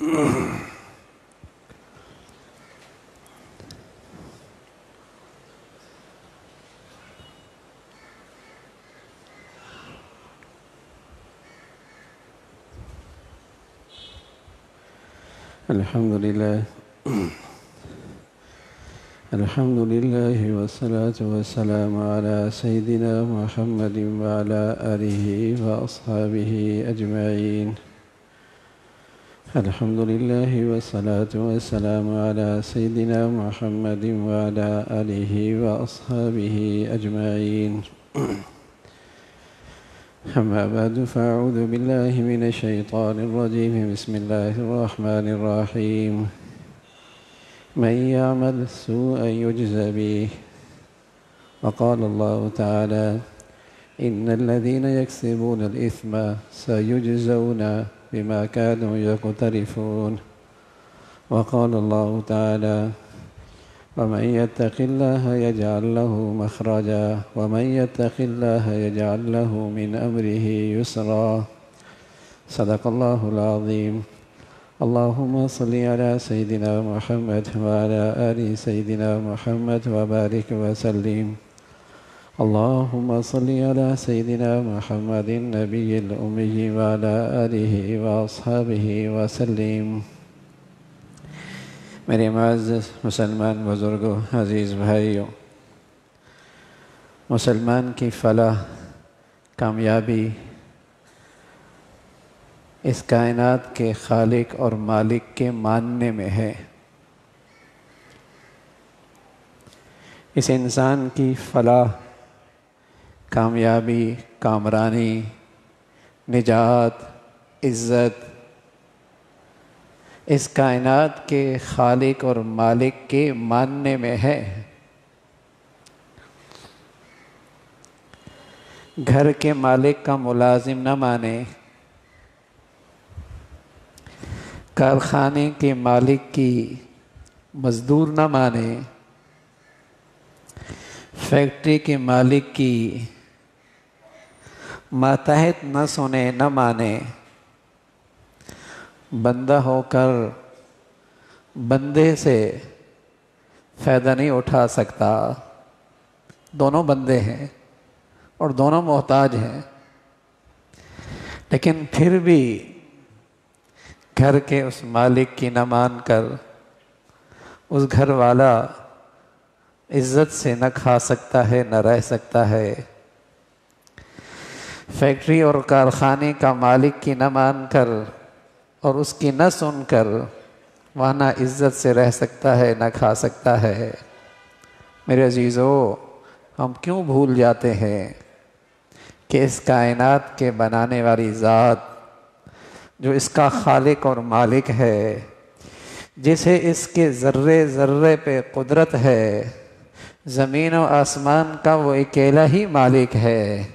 الحمد لله والصلاة والسلام على سيدنا محمد وعلى آله وأصحابه أجمعين. الحمد لله والصلاة والسلام على سيدنا محمد وعلى آله وأصحابه أجمعين. أما بعد فأعوذ بالله من الشيطان الرجيم. بسم الله الرحمن الرحيم. من يعمل سوءا يجز به. وقال الله تعالى إن الذين يكسبون الإثم سيجزون بما كانوا يقترفون. وقال الله تعالى ومن يتق الله يجعل له مخرجا ومن يتق الله يجعل له من أمره يسرا. صدق الله العظيم. اللهم صل على سيدنا محمد وعلى آل سيدنا محمد وبارك وسلم. اللهم صل على سيدنا محمد النبي الأمي وعلى آله وأصحابه وسلم. میرے معزز مسلمان بزرگوں، عزیز بھائیوں، مسلمان کی فلاح، کامیابی اس کائنات کے خالق اور مالک کے ماننے میں ہے۔ اس انسان کی فلاح، کامیابی، کامرانی، نجات، عزت اس کائنات کے خالق اور مالک کے ماننے میں ہے۔ گھر کے مالک کا ملازم نہ مانے، کارخانے کے مالک کی مزدور نہ مانے، فیکٹری کے مالک کی ماتحت نہ سنے، نہ مانے، بندہ ہو کر بندے سے فائدہ نہیں اٹھا سکتا۔ دونوں بندے ہیں اور دونوں محتاج ہیں، لیکن پھر بھی گھر کے اس مالک کی نہ مان کر اس گھر والا عزت سے نہ کھا سکتا ہے، نہ رہ سکتا ہے۔ فیکٹری اور کارخانے کا مالک کی نہ مان کر اور اس کی نہ سن کر وہاں نہ عزت سے رہ سکتا ہے، نہ کھا سکتا ہے۔ میرے عزیزو، ہم کیوں بھول جاتے ہیں کہ اس کائنات کے بنانے والی ذات، جو اس کا خالق اور مالک ہے، جسے اس کے ذرے ذرے پہ قدرت ہے، زمین و آسمان کا وہ اکیلا ہی مالک ہے۔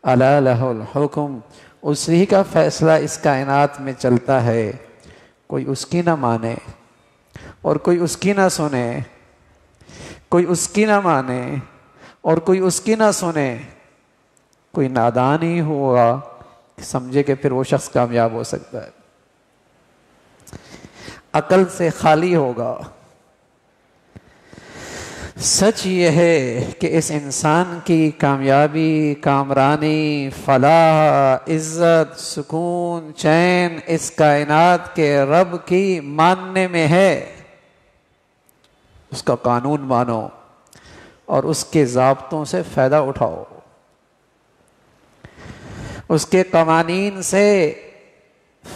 الا لہ الحکم، اسی کا فیصلہ اس کائنات میں چلتا ہے۔ کوئی اس کی نہ مانے اور کوئی اس کی نہ سنے، کوئی اس کی نہ مانے اور کوئی اس کی نہ سنے، کوئی نادان ہی ہوگا سمجھے کہ پھر وہ شخص کامیاب ہو سکتا ہے، عقل سے خالی ہوگا۔ سچ یہ ہے کہ اس انسان کی کامیابی، کامرانی، فلاح، عزت، سکون، چین اس کائنات کے رب کی ماننے میں ہے۔ اس کا قانون مانو اور اس کے ضابطوں سے فائدہ اٹھاؤ، اس کے قوانین سے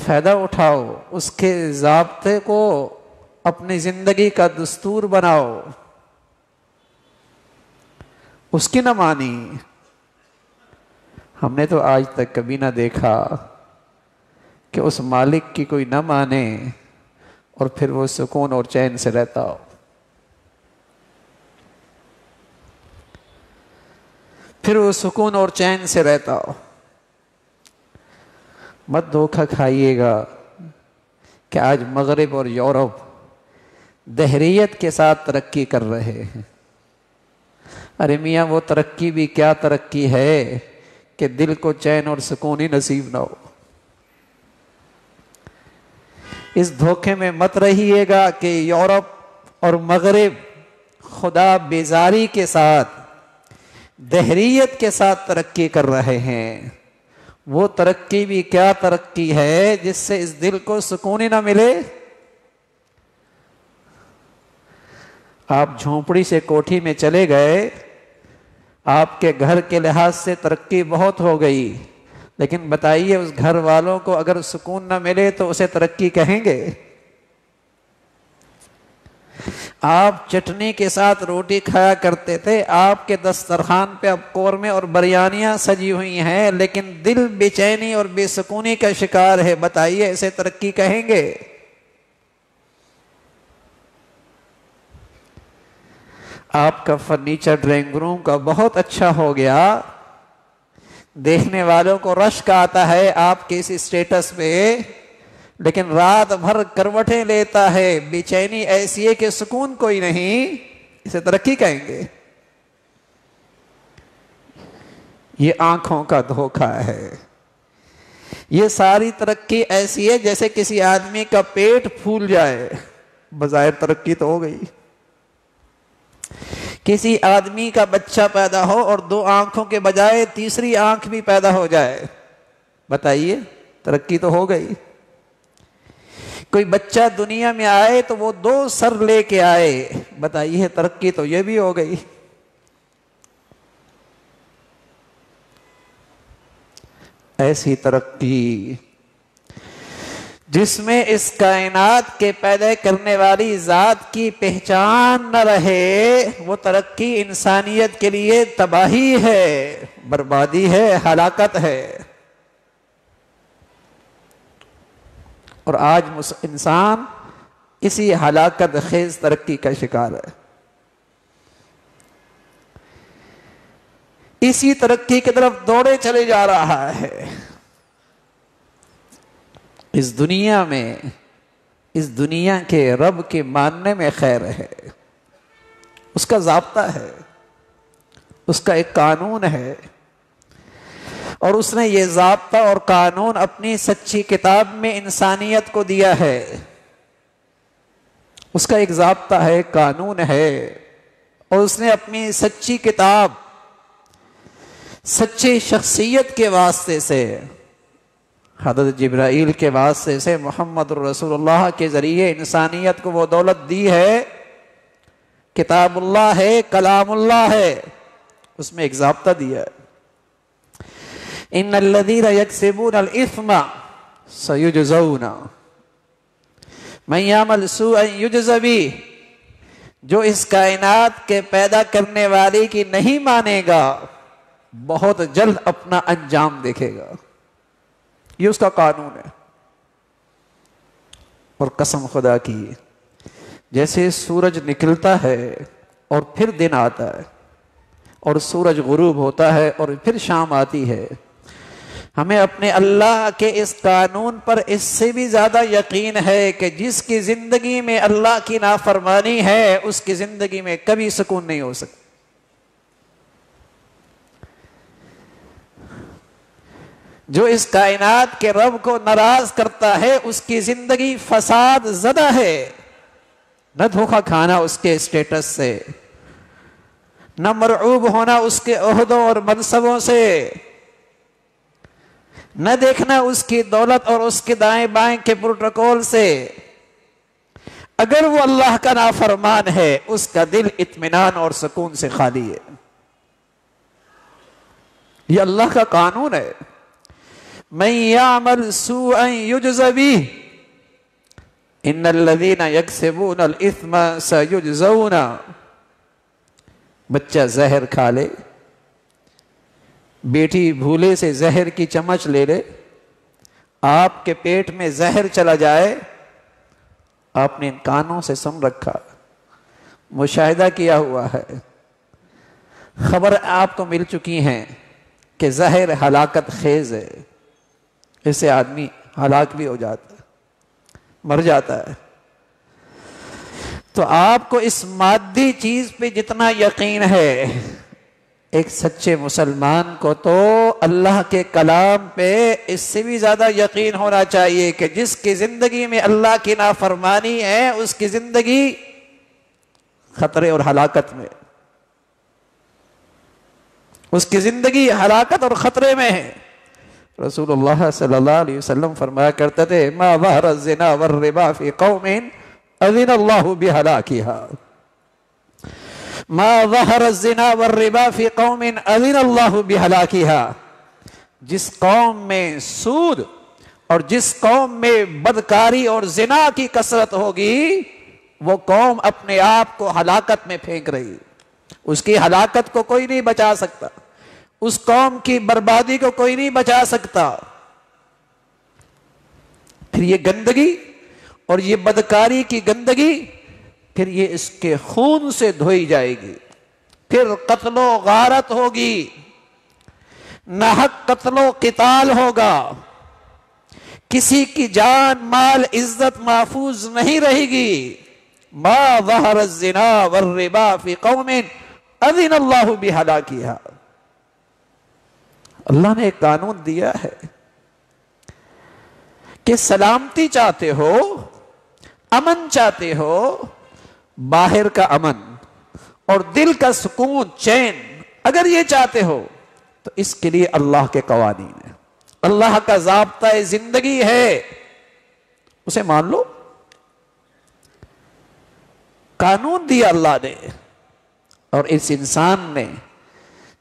فائدہ اٹھاؤ، اس کے ضابطے کو اپنی زندگی کا دستور بناؤ۔ اس کی نہ مانی، ہم نے تو آج تک کبھی نہ دیکھا کہ اس مالک کی کوئی نہ مانے اور پھر وہ سکون اور چین سے رہتا ہو۔ پھر وہ سکون اور چین سے رہتا ہو۔ مت دھوکہ کھائیے گا کہ آج مغرب اور یورپ دہریت کے ساتھ ترقی کر رہے ہیں۔ ارے میاں، وہ ترقی بھی کیا ترقی ہے کہ دل کو چین اور سکون ہی نصیب نہ ہو۔ اس دھوکے میں مت رہیے گا کہ یورپ اور مغرب خدا بیزاری کے ساتھ، دہریت کے ساتھ ترقی کر رہے ہیں۔ وہ ترقی بھی کیا ترقی ہے جس سے اس دل کو سکون ہی نہ ملے۔ آپ جھونپڑی سے کوٹھی میں چلے گئے، آپ کے گھر کے لحاظ سے ترقی بہت ہو گئی، لیکن بتائیے اس گھر والوں کو اگر سکون نہ ملے تو اسے ترقی کہیں گے؟ آپ چٹنی کے ساتھ روٹی کھایا کرتے تھے، آپ کے دسترخوان پہ اب قورمے اور بریانیاں سجی ہوئی ہیں، لیکن دل بے چینی اور بے سکونی کا شکار ہے، بتائیے اسے ترقی کہیں گے؟ آپ کا فرنیچر ڈرائنگ روم کا بہت اچھا ہو گیا، دیکھنے والوں کو رشک آتا ہے آپ کے اس اسٹیٹس پہ، لیکن رات بھر کروٹیں لیتا ہے، بے چینی ایسی ہے کہ سکون کوئی نہیں، اسے ترقی کہیں گے؟ یہ آنکھوں کا دھوکہ ہے۔ یہ ساری ترقی ایسی ہے جیسے کسی آدمی کا پیٹ پھول جائے، بظاہر ترقی تو ہو گئی۔ کسی آدمی کا بچہ پیدا ہو اور 2 آنکھوں کے بجائے تیسری آنکھ بھی پیدا ہو جائے، بتائیے ترقی تو ہو گئی۔ کوئی بچہ دنیا میں آئے تو وہ 2 سر لے کے آئے، بتائیے ترقی تو یہ بھی ہو گئی۔ ایسی ترقی جس میں اس کائنات کے پیدا کرنے والی ذات کی پہچان نہ رہے، وہ ترقی انسانیت کے لیے تباہی ہے، بربادی ہے، ہلاکت ہے۔ اور آج انسان اسی ہلاکت خیز ترقی کا شکار ہے، اسی ترقی کی طرف دوڑے چلے جا رہا ہے۔ اس دنیا میں، اس دنیا کے رب کے ماننے میں خیر ہے، اس کا ضابطہ ہے، اس کا ایک قانون ہے، اور اس نے یہ ضابطہ اور قانون اپنی سچی کتاب میں انسانیت کو دیا ہے۔ اس کا ایک ضابطہ ہے، قانون ہے، اور اس نے اپنی سچی کتاب، سچی شخصیت کے واسطے سے، حضرت جبرائیل کے واسطے سے، محمد رسول اللہ کے ذریعے انسانیت کو وہ دولت دی ہے۔ کتاب اللہ ہے، کلام اللہ ہے، اس میں ایک ضابطہ دیا ہے۔ ان الذین یکسبون الاثم سیجزون من یعمل سوءا یجز بہ، جو اس کائنات کے پیدا کرنے والے کی نہیں مانے گا، بہت جلد اپنا انجام دیکھے گا۔ یہ اس کا قانون ہے۔ اور قسم خدا کی، جیسے سورج نکلتا ہے اور پھر دن آتا ہے، اور سورج غروب ہوتا ہے اور پھر شام آتی ہے، ہمیں اپنے اللہ کے اس قانون پر اس سے بھی زیادہ یقین ہے کہ جس کی زندگی میں اللہ کی نافرمانی ہے، اس کی زندگی میں کبھی سکون نہیں ہو سکتا۔ جو اس کائنات کے رب کو ناراض کرتا ہے، اس کی زندگی فساد زدہ ہے۔ نہ دھوکہ کھانا اس کے اسٹیٹس سے، نہ مرعوب ہونا اس کے عہدوں اور منصبوں سے، نہ دیکھنا اس کی دولت اور اس کے دائیں بائیں کے پروٹوکول سے۔ اگر وہ اللہ کا نافرمان ہے، اس کا دل اطمینان اور سکون سے خالی ہے۔ یہ اللہ کا قانون ہے۔ من یعمل سوءا یجز بہ ان الذین یکسبون الاثم سیجزون۔ بچہ زہر کھا لے، بیٹی بھولے سے زہر کی چمچ لے لے، آپ کے پیٹ میں زہر چلا جائے، آپ نے ان کانوں سے سن رکھا، مشاہدہ کیا ہوا ہے، خبر آپ کو مل چکی ہیں کہ زہر ہلاکت خیز ہے، اس سے آدمی ہلاک بھی ہو جاتا ہے، مر جاتا ہے۔ تو آپ کو اس مادی چیز پہ جتنا یقین ہے، ایک سچے مسلمان کو تو اللہ کے کلام پہ اس سے بھی زیادہ یقین ہونا چاہیے کہ جس کی زندگی میں اللہ کی نافرمانی ہے اس کی زندگی خطرے اور ہلاکت میں، اس کی زندگی ہلاکت اور خطرے میں ہے۔ رسول اللہ صلی اللہ علیہ وسلم فرمایا کرتے تھے ما ظہر الزنا والربا فی قوم اذن اللہ بہلاکها، ما ظہر الزنا والربا فی قوم اذن اللہ بہلاکها، جس قوم میں سود اور جس قوم میں بدکاری اور زنا کی کثرت ہوگی وہ قوم اپنے آپ کو ہلاکت میں پھینک رہی، اس کی ہلاکت کو کوئی نہیں بچا سکتا، اس قوم کی بربادی کو کوئی نہیں بچا سکتا۔ پھر یہ گندگی اور یہ بدکاری کی گندگی پھر یہ اس کے خون سے دھوئی جائے گی، پھر قتل و غارت ہوگی، ناحق قتل و قتال ہوگا، کسی کی جان مال عزت محفوظ نہیں رہے گی۔ ما ظہر الزنا والربا فی قوم اذن اللہ بہلاکها، اللہ نے ایک قانون دیا ہے کہ سلامتی چاہتے ہو، امن چاہتے ہو، باہر کا امن اور دل کا سکون چین اگر یہ چاہتے ہو تو اس کے لیے اللہ کے قوانین ہیں، اللہ کا ضابطہ زندگی ہے، اسے مان لو۔ قانون دیا اللہ نے، اور اس انسان نے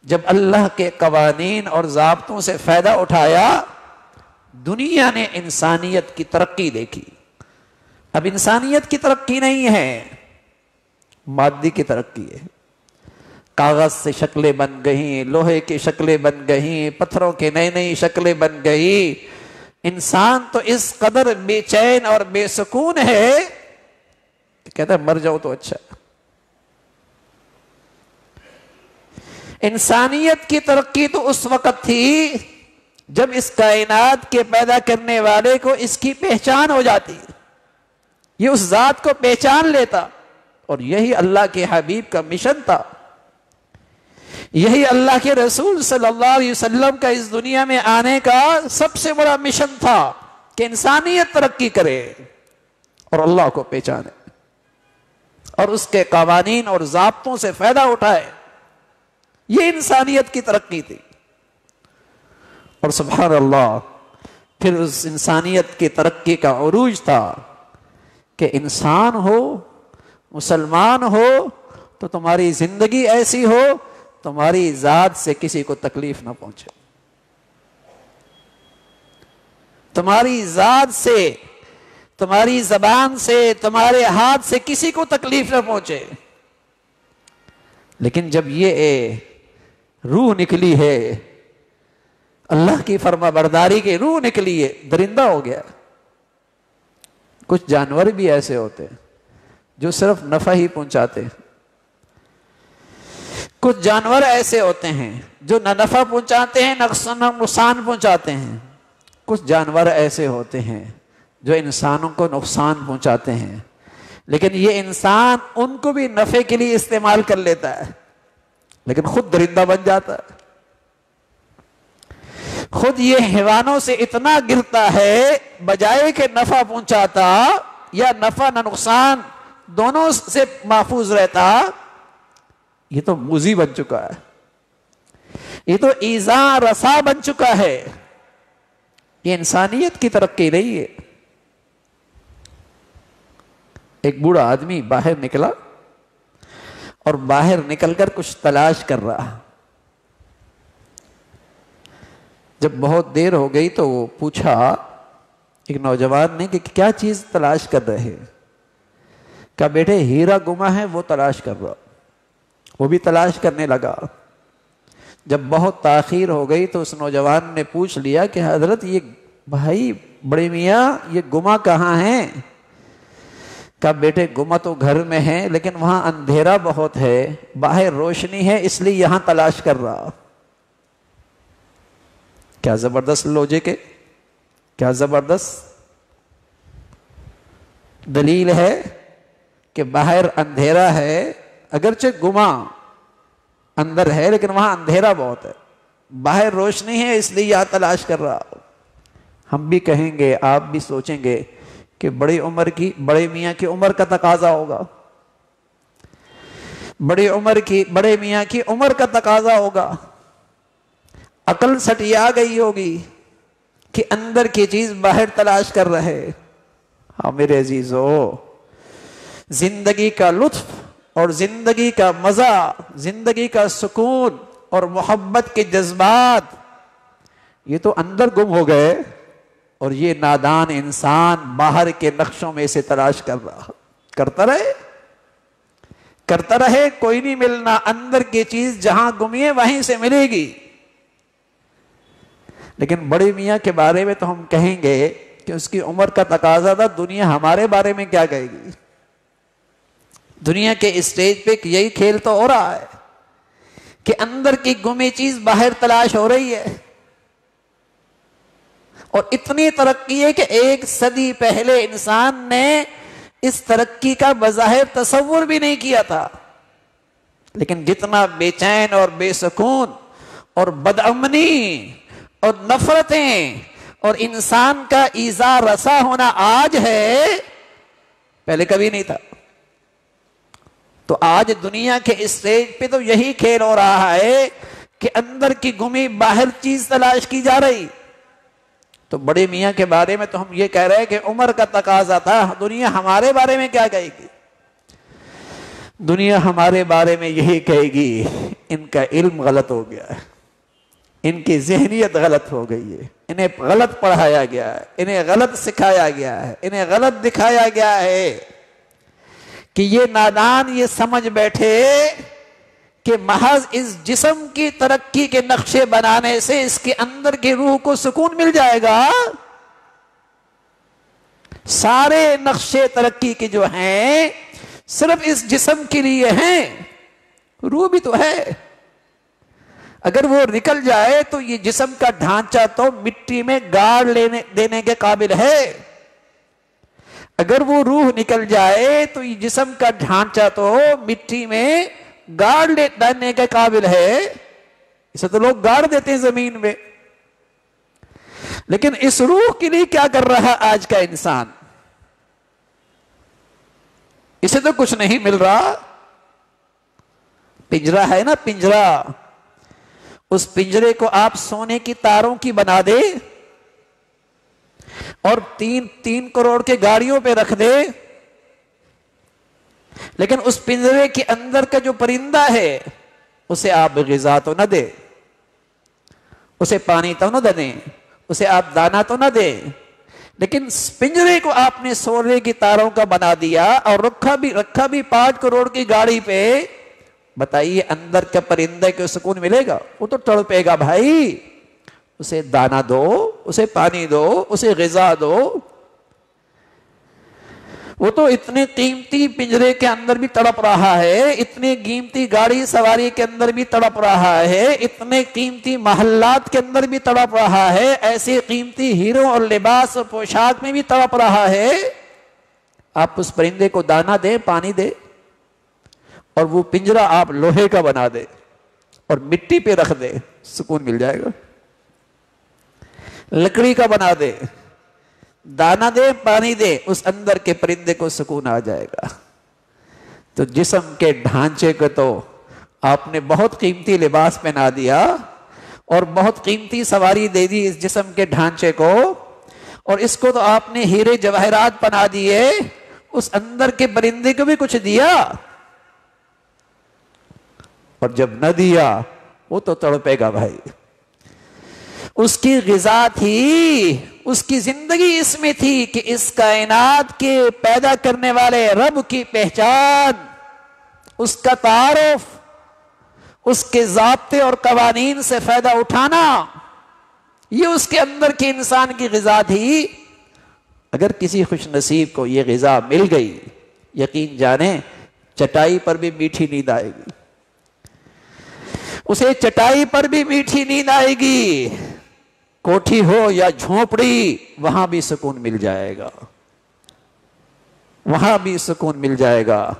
جب اللہ کے قوانین اور ضابطوں سے فائدہ اٹھایا، دنیا نے انسانیت کی ترقی دیکھی۔ اب انسانیت کی ترقی نہیں ہے، مادی کی ترقی ہے۔ کاغذ سے شکلیں بن گئیں، لوہے کی شکلیں بن گئیں، پتھروں کی نئی نئی شکلیں بن گئی۔ انسان تو اس قدر بے چین اور بے سکون ہے کہ کہتا ہے مر جاؤ تو اچھا۔ انسانیت کی ترقی تو اس وقت تھی جب اس کائنات کے پیدا کرنے والے کو اس کی پہچان ہو جاتی، یہ اس ذات کو پہچان لیتا، اور یہی اللہ کے حبیب کا مشن تھا، یہی اللہ کے رسول صلی اللہ علیہ وسلم کا اس دنیا میں آنے کا سب سے بڑا مشن تھا کہ انسانیت ترقی کرے اور اللہ کو پہچانے اور اس کے قوانین اور ضابطوں سے فائدہ اٹھائے۔ یہ انسانیت کی ترقی تھی، اور سبحان اللہ پھر اس انسانیت کی ترقی کا عروج تھا کہ انسان ہو، مسلمان ہو تو تمہاری زندگی ایسی ہو تمہاری ذات سے کسی کو تکلیف نہ پہنچے، تمہاری ذات سے، تمہاری زبان سے، تمہارے ہاتھ سے کسی کو تکلیف نہ پہنچے۔ لیکن جب یہ روح نکلی ہے، اللہ کی فرما برداری کی روح نکلی ہے، درندہ ہو گیا۔ کچھ جانور بھی ایسے ہوتے ہیں جو صرف نفع ہی پہنچاتے ہیں، کچھ جانور ایسے ہوتے ہیں جو نہ نفع پہنچاتے ہیں نہ نقصان پہنچاتے ہیں، کچھ جانور ایسے ہوتے ہیں جو انسانوں کو نقصان پہنچاتے ہیں، لیکن یہ انسان ان کو بھی نفع کے لیے استعمال کر لیتا ہے، لیکن خود درندہ بن جاتا ہے، خود یہ حیوانوں سے اتنا گرتا ہے بجائے کہ نفع پہنچاتا یا نفع نہ نقصان دونوں سے محفوظ رہتا، یہ تو موذی بن چکا ہے، یہ تو ایذا رسا بن چکا ہے۔ یہ انسانیت کی ترقی نہیں ہے۔ ایک بوڑھا آدمی باہر نکلا اور باہر نکل کر کچھ تلاش کر رہا، جب بہت دیر ہو گئی تو وہ پوچھا ایک نوجوان نے کہ کیا چیز تلاش کر رہے؟ کہا بیٹے ہیرا گما ہے وہ تلاش کر رہا۔ وہ بھی تلاش کرنے لگا، جب بہت تاخیر ہو گئی تو اس نوجوان نے پوچھ لیا کہ حضرت یہ بھائی بڑے میاں یہ گما کہاں ہے؟ کہا بیٹے گما تو گھر میں ہے لیکن وہاں اندھیرا بہت ہے، باہر روشنی ہے اس لیے یہاں تلاش کر رہا۔ کیا زبردست لوجک ہے، کیا زبردست دلیل ہے کہ باہر اندھیرا ہے، اگرچہ گما اندر ہے لیکن وہاں اندھیرا بہت ہے، باہر روشنی ہے اس لیے یہاں تلاش کر رہا ہو۔ ہم بھی کہیں گے، آپ بھی سوچیں گے کہ بڑے میاں کی عمر کا تقاضا ہوگا، بڑے میاں کی عمر کا تقاضا ہوگا، عقل سٹیا گئی ہوگی کہ اندر کی چیز باہر تلاش کر رہے۔ ہاں میرے عزیزو، زندگی کا لطف اور زندگی کا مزہ، زندگی کا سکون اور محبت کے جذبات یہ تو اندر گم ہو گئے، اور یہ نادان انسان باہر کے نقشوں میں سے تلاش کر رہا، کرتا رہے کوئی نہیں ملنا، اندر کی چیز جہاں گمی ہے وہیں سے ملے گی۔ لیکن بڑے میاں کے بارے میں تو ہم کہیں گے کہ اس کی عمر کا تقاضا تھا، دنیا ہمارے بارے میں کیا کہے گی؟ دنیا کے اسٹیج پہ یہی کھیل تو ہو رہا ہے کہ اندر کی گمی چیز باہر تلاش ہو رہی ہے، اور اتنی ترقی ہے کہ 1 صدی پہلے انسان نے اس ترقی کا بظاہر تصور بھی نہیں کیا تھا، لیکن جتنا بے چین اور بے سکون اور بدامنی اور نفرتیں اور انسان کا ایذا رسا ہونا آج ہے، پہلے کبھی نہیں تھا۔ تو آج دنیا کے اسٹیج پہ تو یہی کھیل ہو رہا ہے کہ اندر کی گمی باہر چیز تلاش کی جا رہی۔ تو بڑے میاں کے بارے میں تو ہم یہ کہہ رہے ہیں کہ عمر کا تقاضا تھا، دنیا ہمارے بارے میں کیا کہے گی؟ دنیا ہمارے بارے میں یہی کہے گی ان کا علم غلط ہو گیا ہے، ان کی ذہنیت غلط ہو گئی ہے، انہیں غلط پڑھایا گیا ہے، انہیں غلط سکھایا گیا ہے، انہیں غلط دکھایا گیا ہے، کہ یہ نادان یہ سمجھ بیٹھے کہ محض اس جسم کی ترقی کے نقشے بنانے سے اس کے اندر کی روح کو سکون مل جائے گا۔ سارے نقشے ترقی کے جو ہیں صرف اس جسم کے لیے ہیں، روح بھی تو ہے، اگر وہ نکل جائے تو یہ جسم کا ڈھانچہ تو مٹی میں گاڑ دینے کے قابل ہے، اگر وہ روح نکل جائے تو یہ جسم کا ڈھانچہ تو مٹی میں گاڑ ڈالنے کے قابل ہے، اسے تو لوگ گاڑ دیتے ہیں زمین میں، لیکن اس روح کے لیے کیا کر رہا آج کا انسان؟ اسے تو کچھ نہیں مل رہا۔ پنجرا ہے نا، پنجرا، اس پنجرے کو آپ سونے کی تاروں کی بنا دے اور 3 کروڑ کے گاڑیوں پہ رکھ دے، لیکن اس پنجرے کے اندر کا جو پرندہ ہے اسے آپ غذا تو نہ دے، اسے پانی تو نہ دیں، اسے آپ دانا تو نہ دیں، لیکن پنجرے کو آپ نے سونے کی تاروں کا بنا دیا اور رکھا بھی 5 کروڑ کی گاڑی پہ، بتائیے اندر کا پرندے کو سکون ملے گا؟ وہ تو تڑپے گا بھائی، اسے دانا دو، اسے پانی دو، اسے غذا دو۔ وہ تو اتنے قیمتی پنجرے کے اندر بھی تڑپ رہا ہے، اتنی قیمتی گاڑی سواری کے اندر بھی تڑپ رہا ہے، اتنے قیمتی محلات کے اندر بھی تڑپ رہا ہے، ایسے قیمتی ہیروں اور لباس اور پوشاک میں بھی تڑپ رہا ہے۔ آپ اس پرندے کو دانا دیں، پانی دیں، اور وہ پنجرا آپ لوہے کا بنا دے اور مٹی پہ رکھ دے، سکون مل جائے گا۔ لکڑی کا بنا دے، دانا دے، پانی دے، اس اندر کے پرندے کو سکون آ جائے گا۔ تو جسم کے ڈھانچے کو تو آپ نے بہت قیمتی لباس پہنا دیا اور بہت قیمتی سواری دے دی اس جسم کے ڈھانچے کو، اور اس کو تو آپ نے ہیرے جواہرات بنا دیے، اس اندر کے پرندے کو بھی کچھ دیا، اور جب نہ دیا وہ تو تڑپے گا بھائی۔ اس کی غذا تھی، اس کی زندگی اس میں تھی کہ اس کائنات کے پیدا کرنے والے رب کی پہچان، اس کا تعارف، اس کے ضابطے اور قوانین سے فائدہ اٹھانا، یہ اس کے اندر کی انسان کی غذا تھی۔ اگر کسی خوش نصیب کو یہ غذا مل گئی، یقین جانیں چٹائی پر بھی میٹھی نیند آئے گی، اسے چٹائی پر بھی میٹھی نیند آئے گی، کوٹھی ہو یا جھونپڑی وہاں بھی سکون مل جائے گا، وہاں بھی سکون مل جائے گا۔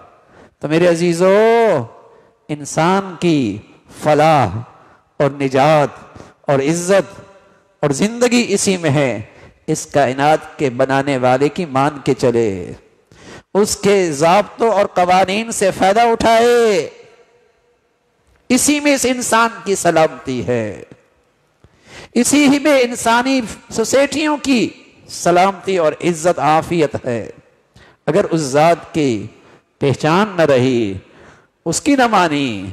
تو میرے عزیزو، انسان کی فلاح اور نجات اور عزت اور زندگی اسی میں ہے۔ اس کائنات کے بنانے والے کی مان کے چلے، اس کے ضابطوں اور قوانین سے فائدہ اٹھائے، اسی میں اس انسان کی سلامتی ہے، اسی ہی میں انسانی سوسائٹیوں کی سلامتی اور عزت عافیت ہے۔ اگر اس ذات کی پہچان نہ رہی، اس کی نہ مانی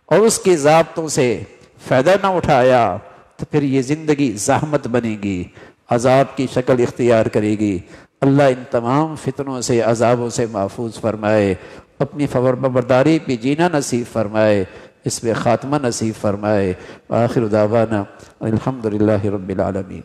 اور اس کے ضابطوں سے فائدہ نہ اٹھایا تو پھر یہ زندگی زحمت بنے گی، عذاب کی شکل اختیار کرے گی۔ اللہ ان تمام فتنوں سے، عذابوں سے محفوظ فرمائے، اپنی فرمانبرداری پہ جینا نصیب فرمائے، اس پہ خاتمہ نصیب فرمائے۔ آخر دعوانا الحمدللہ رب العالمین۔